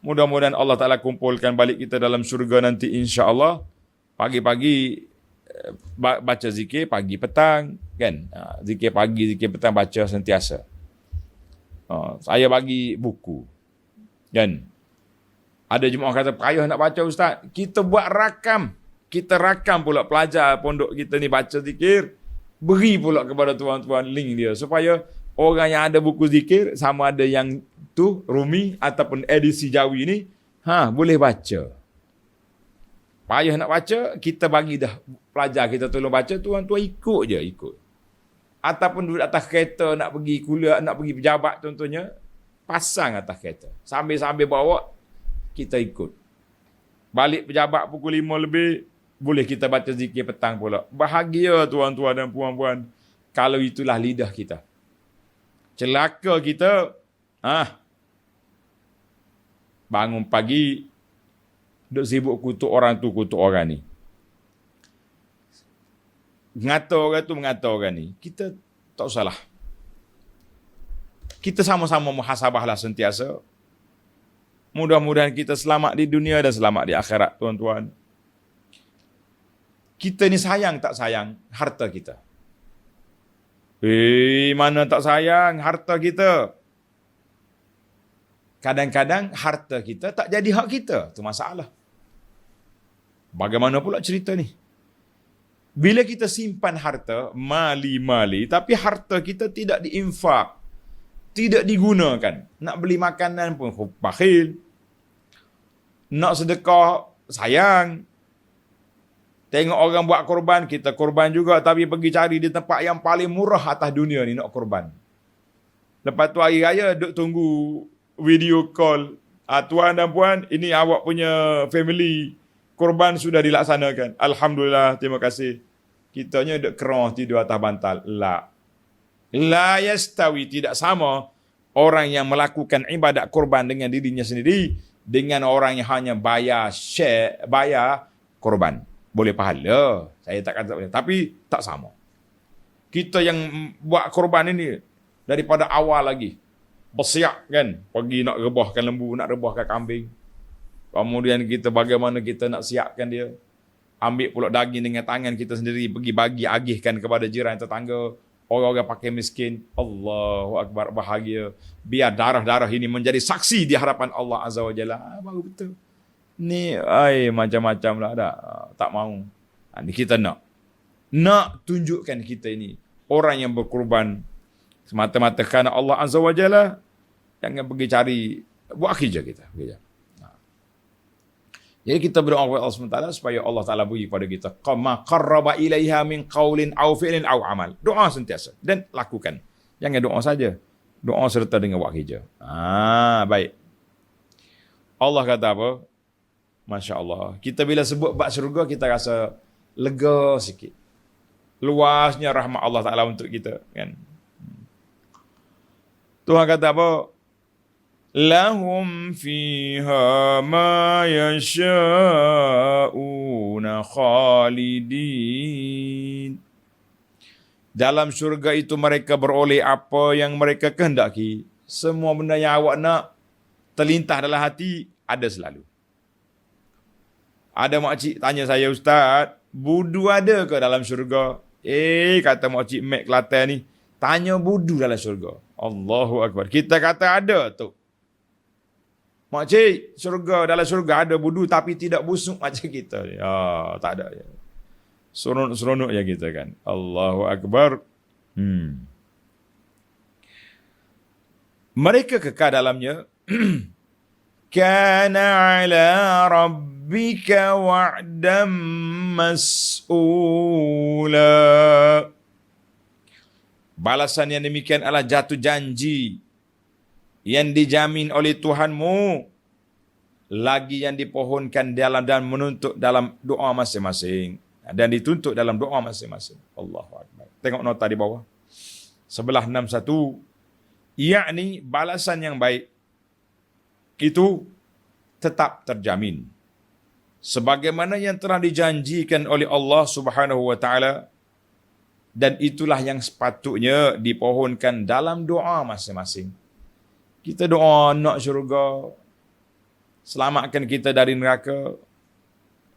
Mudah-mudahan Allah Ta'ala kumpulkan balik kita dalam syurga nanti insya-Allah. Pagi-pagi baca zikir, pagi petang kan. Zikir pagi, zikir petang baca sentiasa. Saya bagi buku kan. Ada jemaah kata payah nak baca ustaz. Kita buat rakam. Kita rakam pula pelajar pondok kita ni baca zikir. Beri pula kepada tuan-tuan link dia supaya orang yang ada buku zikir, sama ada yang tu Rumi ataupun edisi Jawi ni, boleh baca. Payah nak baca, kita bagi dah pelajar kita tolong baca, tuan-tuan ikut je, ikut. Ataupun duduk atas kereta nak pergi kuliah, nak pergi pejabat contohnya, pasang atas kereta. Sambil-sambil bawa, kita ikut. Balik pejabat pukul 5 lebih, boleh kita baca zikir petang pula. Bahagia tuan-tuan dan puan-puan, kalau itulah lidah kita. Celaka kita, bangun pagi, duk sibuk kutuk orang tu, kutuk orang ni. Mengata orang tu, mengata orang ni. Kita tak usahlah. Kita sama-sama muhasabahlah sentiasa. Mudah-mudahan kita selamat di dunia dan selamat di akhirat, tuan-tuan. Kita ni sayang tak sayang harta kita? Mana tak sayang harta kita? kadang-kadang harta kita tak jadi hak kita. Itu masalah. Bagaimana pula cerita ni? Bila kita simpan harta, mali, tapi harta kita tidak diinfak, tidak digunakan. Nak beli makanan pun bakhil. Nak sedekah, sayang. Tengok orang buat korban, kita korban juga, tapi pergi cari di tempat yang paling murah atas dunia ni nak korban. Lepas tu hari raya duk tunggu video call. Tuan dan puan, ini awak punya family korban sudah dilaksanakan. Alhamdulillah, terima kasih. Kitanya duk kerah tidur atas bantal. La yastawi, tidak sama orang yang melakukan ibadat korban dengan dirinya sendiri dengan orang yang hanya bayar korban. Boleh pahala, saya tak kata boleh, tapi tak sama. Kita yang buat korban ini daripada awal lagi bersiap kan, pergi nak rebahkan lembu, nak rebahkan kambing. Kemudian kita bagaimana kita nak siapkan dia, ambil pula daging dengan tangan kita sendiri, pergi bagi agihkan kepada jiran tetangga, orang-orang pakai miskin. Allahu Akbar, bahagia. Biar darah-darah ini menjadi saksi di hadapan Allah Azza wa Jalla. Baru betul. Ni macam-macam lah dah. Tak mahu. Ni kita nak tunjukkan kita ini orang yang berkorban semata-mata kerana Allah Azza wa Jalla. Jangan pergi cari, buat kerja kita. Jadi kita berdoa kepada Allah SWT supaya Allah Ta'ala beri kepada kita ma qarraba ilaiha min qawlin aw fi'lin aw amal. Doa sentiasa dan lakukan. Jangan doa saja. Doa serta dengan buat kerja. Baik. Allah kata apa? Masya Allah. Kita bila sebut bab syurga, kita rasa lega sikit. Luasnya rahmat Allah Ta'ala untuk kita. Kan? Tuhan kata apa? Lahum fiha ma yasha'una khalidin. Dalam syurga itu mereka beroleh apa yang mereka kehendaki. Semua benda yang awak nak terlintas dalam hati, ada selalu. Ada makcik tanya saya, Ustaz, budu ada ke dalam syurga? Kata makcik Mek Kelantan ni, tanya budu dalam syurga. Allahu Akbar. Kita kata ada tu. Makcik, dalam syurga ada budu tapi tidak busuk macam kita. Tak ada. Seronok-seronok ya kita kan. Allahu Akbar. Mereka kekal dalamnya. Kana ala rabbika wa'dam mas'ula. Balasan yang demikian adalah jatuh janji yang dijamin oleh Tuhanmu, lagi yang dipohonkan dan menuntut dalam doa masing-masing, dan dituntut dalam doa masing-masing. Allahu Akbar. Tengok nota di bawah. Sebelah 61, yakni balasan yang baik itu tetap terjamin sebagaimana yang telah dijanjikan oleh Allah Subhanahu wa taala, dan itulah yang sepatutnya dipohonkan dalam doa masing-masing. Kita doa nak syurga, selamatkan kita dari neraka,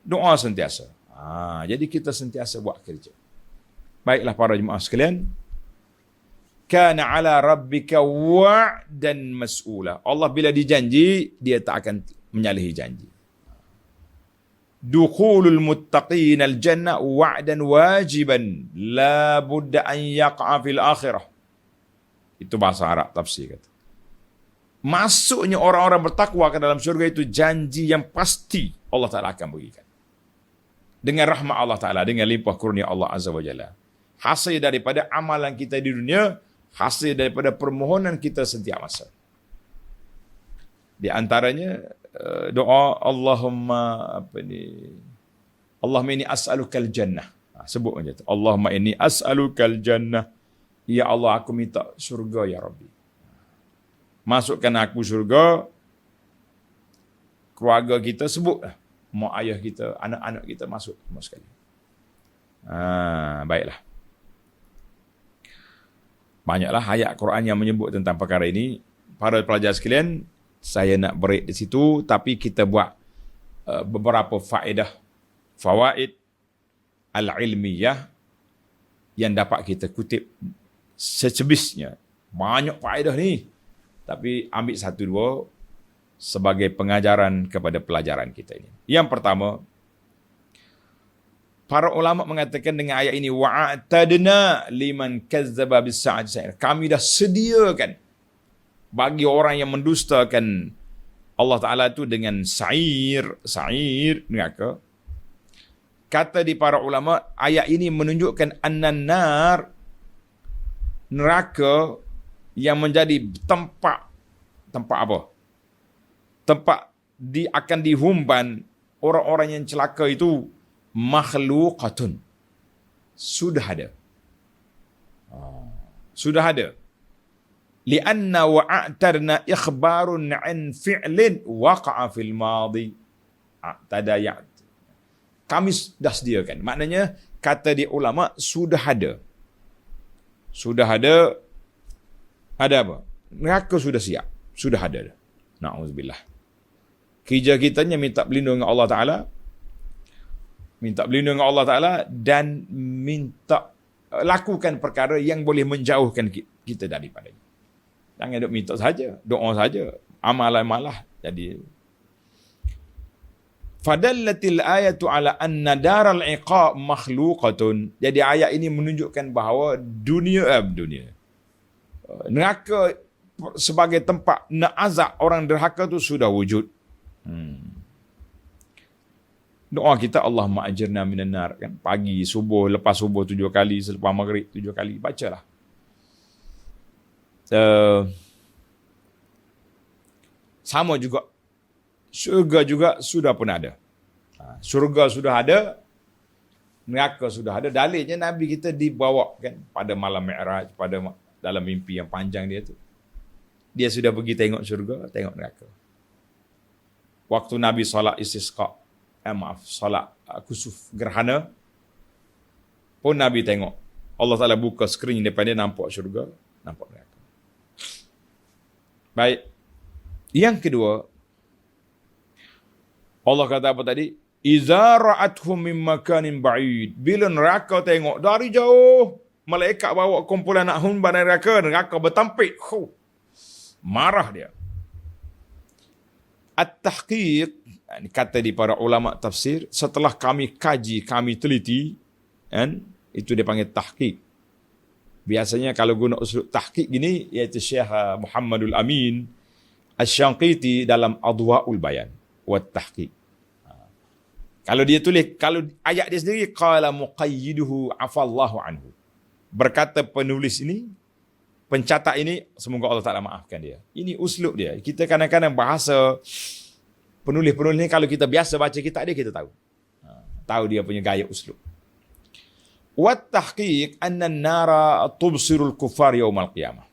doa sentiasa. Jadi kita sentiasa buat kerja. Baiklah para jemaah sekalian, kana ala rabbika wa'dan mas'ula. Allah bila dijanji, dia tak akan menyalahi janji. Dukhulul muttaqin al-jannah wa'dan wajiban la budda an yaq'a fil akhirah. Itu bahasa Arab tafsir kata. Masuknya orang-orang bertakwa ke dalam syurga itu janji yang pasti Allah Ta'ala akan berikan. Dengan rahmat Allah Ta'ala, dengan limpah kurnia Allah Azza wa Jalla. Hasil daripada amalan kita di dunia, hasil daripada permohonan kita setiap masa. Di antaranya doa Allahumma inni as'alukal jannah. Sebut macam tu. Allahumma inni as'alukal jannah. Ya Allah, aku minta syurga ya Rabbi. Masukkan aku syurga. Keluarga kita sebutlah. Mak ayah kita, anak-anak kita masuk semua sekali. Baiklah. Banyaklah ayat Quran yang menyebut tentang perkara ini. Para pelajar sekalian, saya nak break di situ, tapi kita buat beberapa fawaid al-ilmiyah yang dapat kita kutip secebisnya. Banyak faedah ni. Tapi ambil satu dua sebagai pengajaran kepada pelajaran kita ini. Yang pertama, para ulama mengatakan dengan ayat ini, wa'atadna liman kazzaba bis-sa'ati sa'ir. Kami dah sediakan bagi orang yang mendustakan Allah Ta'ala itu dengan sa'ir neraka. Kata di para ulama, ayat ini menunjukkan an-nar, neraka yang menjadi tempat apa? Tempat akan dihumban orang-orang yang celaka itu makhluqatun. Sudah ada. Sudah ada. Lianna wa'atarna ikhbarun an fi'lin waqa'a fil madi. Tadayat. Kami dah sediakan. Maknanya, kata di ulama, sudah ada. Sudah ada apa? Neraka sudah siap. Sudah ada. Na'udzubillah. Kerja kitanya minta berlindung dengan Allah Ta'ala. Minta berlindung dengan Allah Ta'ala dan minta lakukan perkara yang boleh menjauhkan kita daripadanya. Jangan duk minta saja, doa saja, amalan malah. Jadi fadallatil ayatu ala anna daral iqab makhluqatun. Jadi ayat ini menunjukkan bahawa dunia neraka sebagai tempat nak azab orang derhaka tu sudah wujud. Doa kita, Allahumma ajirna minan nar, kan? Pagi, subuh, lepas subuh 7 kali, selepas maghrib 7 kali, bacalah. Sama juga, syurga juga sudah pun ada. Syurga sudah ada, neraka sudah ada. Dalilnya Nabi kita dibawa, kan, pada malam Mi'raj, pada dalam mimpi yang panjang dia tu. Dia sudah pergi tengok syurga, tengok neraka. Waktu Nabi solat istisqa, solat kusuf gerhana, pun Nabi tengok. Allah Ta'ala buka skrin depan dia, nampak syurga, nampak neraka. Baik. Yang kedua, Allah kata apa tadi? Iza ra'athum min makanin ba'id. Bila neraka tengok dari jauh, malaikat bawa kumpulan nak humban neraka, neraka bertampik. Marah dia. At-tahqiq, kata di para ulama tafsir, setelah kami kaji, kami teliti, kan, itu dipanggil tahqiq. Biasanya kalau guna usul tahqiq gini, iaitu Syekh Muhammadul Amin Asy-Syanqiti dalam Adwa'ul Bayan wa tahqiq. Kalau dia tulis, kalau ayat dia sendiri, qala muqayyiduhu afallahu anhu. Berkata penulis ini, pencatat ini, semoga Allah Ta'ala maafkan dia. Ini uslub dia. Kita kadang-kadang bahasa penulis-penulis ni, kalau kita biasa baca kitab dia, kita tahu. Tahu dia punya gaya uslub. Wat tahqiq anna an-nara tubsirul kuffar yaumal qiyamah.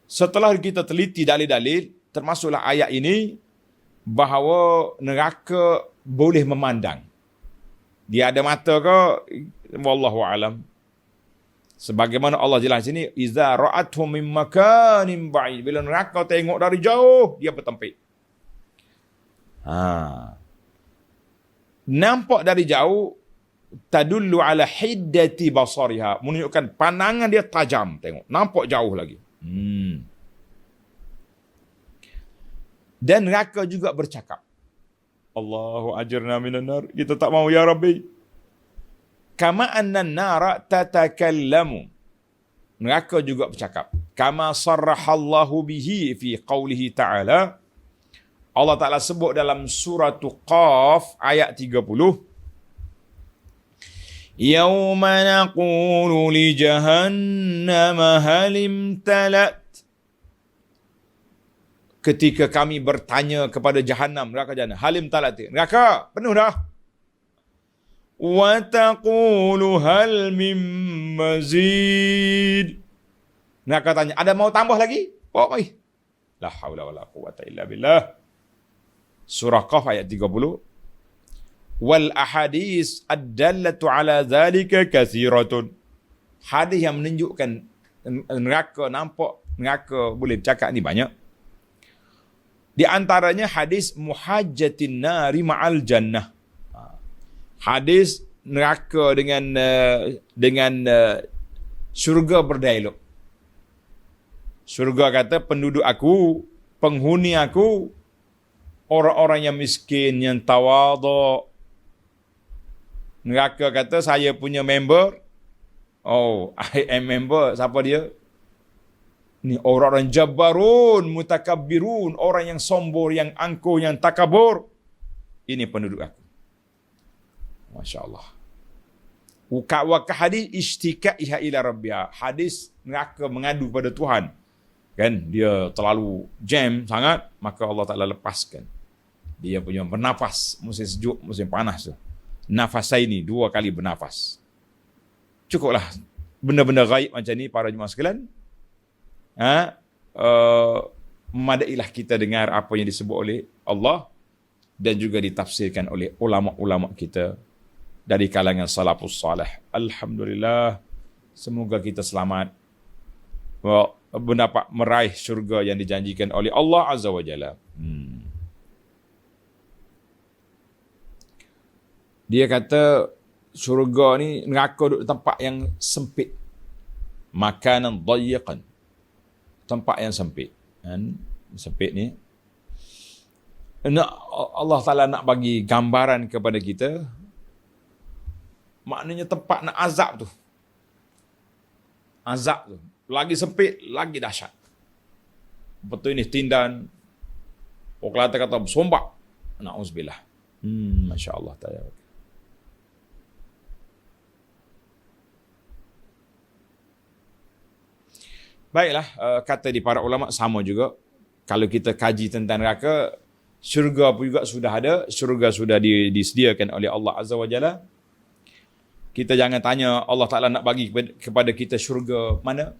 Setelah kita teliti dalil-dalil, termasuklah ayat ini, bahawa neraka boleh memandang. Dia ada mata ke? Wallahu alam. Sebagaimana Allah jelas sini, iza ra'athum min makanin ba'id. Bila neraka tengok dari jauh, dia bertempik. Nampak dari jauh, tadullu ala hiddati basariha, menunjukkan pandangan dia tajam, tengok, nampak jauh lagi. Dan neraka juga bercakap, Allahu ajirna minan nar, kita tak mau ya Rabbi. Kama anna an-nara tatakallamu, neraka juga bercakap. Kama sarrahallahu bihi fi qawlihi ta'ala, Allah Ta'ala sebut dalam surah Qaf ayat 30, Yawma naqulu li jahannama halim talat. Ketika kami bertanya kepada Jahannam, neraka Jahannam, halim talat, neraka penuh dah. Wa taqulu hal mim mazid. Neraka tanya, ada mau tambah lagi? Oh, mai. La haula wala quwata illa billah. Surah Qaf ayat 30. Wal ahadis ad-dallatu ala dhalika kathiratun. Hadis yang menunjukkan neraka nampak, neraka boleh bercakap ni banyak. Di antaranya hadis muhajjatin nari ma'al jannah. Hadis neraka dengan syurga berdialog. Syurga kata, penduduk aku, penghuni aku orang-orang yang miskin, yang tawaduk. Neraka kata saya punya member. Oh, I am member. Siapa dia? Ni orang-orang jabbarun, mutakabbirun, orang yang sombong, yang angkuh, yang takabur. Ini penduduk aku. Masya Allah. Wa hadis ishtika'iha ila rabbiha. Hadis neraka mengadu pada Tuhan. Kan dia terlalu jam sangat, maka Allah Taala lepaskan. Dia punya bernafas musim sejuk, musim panas tu. Nafasaini, 2 kali bernafas. Cukuplah benda-benda gaib macam ni para jemaah sekalian. Memadailah kita dengar apa yang disebut oleh Allah dan juga ditafsirkan oleh ulama-ulama kita dari kalangan salafus salih. Alhamdulillah, semoga kita selamat mendapat meraih syurga yang dijanjikan oleh Allah Azza wa Jalla. Dia kata syurga ni, neraka duduk tempat yang sempit. Makanan dayiqan. Tempat yang sempit. Sempit ni. Allah Ta'ala nak bagi gambaran kepada kita. Maknanya tempat nak azab tu. Azab tu. Lagi sempit, lagi dahsyat. Betul ini tindan. Orang Kelantan kata bersombak. Na'uzubillah. Masya Allah Ta'ala. Baiklah, kata di para ulama sama juga. Kalau kita kaji tentang neraka, syurga pun juga sudah ada. Syurga sudah disediakan oleh Allah Azza wa Jalla. Kita jangan tanya Allah Ta'ala nak bagi kepada kita syurga mana.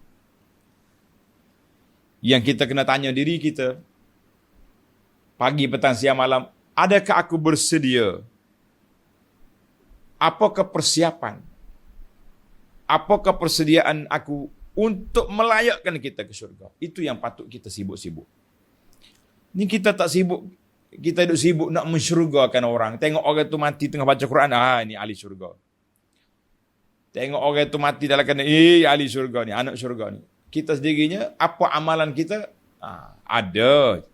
Yang kita kena tanya diri kita, pagi, petang, siang, malam, adakah aku bersedia? Apakah persiapan? Apakah persediaan aku untuk melayakkan kita ke syurga? Itu yang patut kita sibuk-sibuk. Ni kita tak sibuk, kita duduk sibuk nak mensyurgakan orang. Tengok orang tu mati tengah baca Quran, ini ahli syurga. Tengok orang tu mati dalam keadaan, ahli syurga ni, anak syurga ni. Kita sendirinya, apa amalan kita? Ada.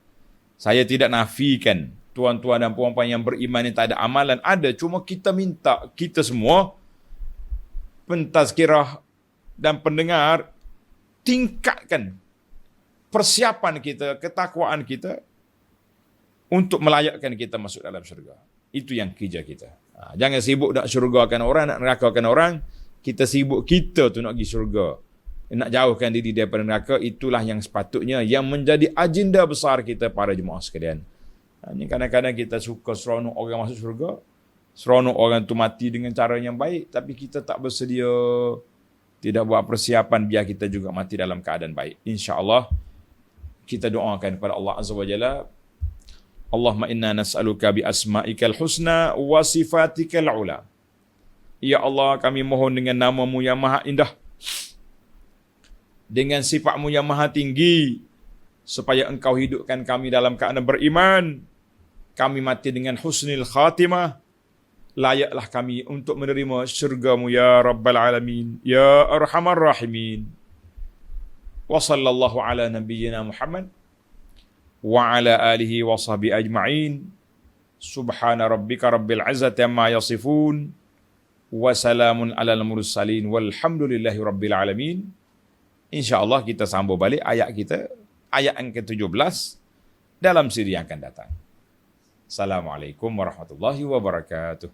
Saya tidak nafikan tuan-tuan dan puan-puan yang beriman yang tak ada amalan. Ada, cuma kita minta, kita semua, pentazkirah dan pendengar, tingkatkan persiapan kita, ketakwaan kita untuk melayakkan kita masuk dalam syurga. Itu yang kerja kita. Jangan sibuk nak syurgakan orang, nak nerakakan orang. Kita sibuk kita tu nak pergi syurga. Nak jauhkan diri daripada neraka. Itulah yang sepatutnya yang menjadi agenda besar kita para jemaah sekalian. Ini kadang-kadang kita suka seronok orang masuk syurga. Seronok orang tu mati dengan cara yang baik. Tapi kita tak bersedia, tidak buat persiapan biar kita juga mati dalam keadaan baik. InsyaAllah kita doakan kepada Allah Azza wa Jalla. Allahumma inna nas'aluka bi asma'ikal husna wa sifatikal ula. Ya Allah, kami mohon dengan nama-Mu yang maha indah, dengan sifat-Mu yang maha tinggi, supaya Engkau hidupkan kami dalam keadaan beriman. Kami mati dengan husnul khatimah. Layaklah kami untuk menerima syurga-Mu ya Rabbal Alamin, ya Arhamar Rahimin. Wa sallallahu ala nabiyyina Muhammad wa ala alihi wa sahbihi ajma'in. Subhana rabbika rabbil izzati amma yasifun. Wa salamun alal mursalin walhamdulillahi rabbil alamin. InsyaAllah kita sambung balik ayat kita, ayat yang ke-17 dalam siri yang akan datang. Assalamualaikum warahmatullahi wabarakatuh.